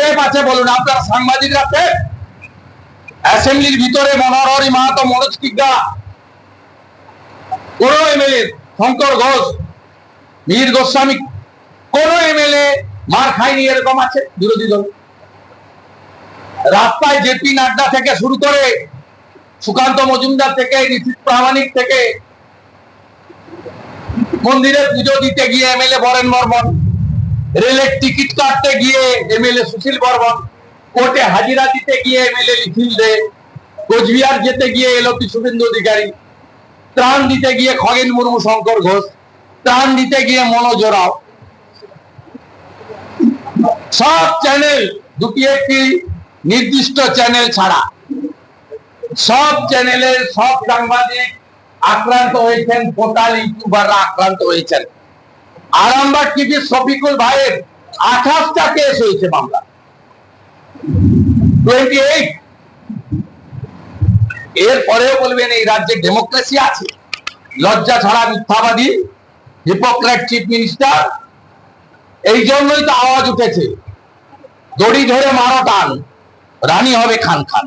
Tape আছে বলুন, আপনার সাংবাদিকরা টেপ? অ্যাসেম্বলির ভিতরে মনোহরি মাহাতো, মনোজ কিগা, কোন এমএলএ, শঙ্কর ঘোষ, মিহির গোস্বামী, কোন এমএলএ মার খায়নি এরকম আছে বিরোধী দল? রাস্তায় জেপি নাড্ডা থেকে শুরু করে সুকান্ত মজুমদার থেকে ঋষিত প্রামাণিক থেকে মন্দিরে পুজো দিতে গিয়ে এমএলএ বরেন বর্মন, রেলের টিকিট কাটতে গিয়ে এমএলএ সুশীল বর্মন, কোর্টে হাজিরা দিতে গিয়ে এমএলএ নিখিল দে, কোচবিহার যেতে গিয়ে এলপি শুভেন্দু অধিকারী, ত্রাণ দিতে গিয়ে খগেন মুর্মু, শঙ্কর ঘোষ, ত্রাণ দিতে গিয়ে মনোজ রাও। সব চ্যানেল, দুটি একটি নির্দিষ্ট চ্যানেল ছাড়া সব চ্যানেলের সব সাংবাদিক আক্রান্ত হয়েছেন, পোর্টাল ইউটিউবাররা আক্রান্ত হয়েছেন। আরামবাগ টিভির শফিকুল ভাইয়ের 28টা কেস হয়েছে, মামলা 28। এরপরেও বলবেন এই রাজ্যে ডেমোক্রেসি আছে? লজ্জা ছাড়া মিথ্যাবাদী, হিপোক্রেট চিফ মিনিস্টার। এই জন্যই তো আওয়াজ উঠেছে, দড়ি ধরে মারো টান, রানী হবে খান খান।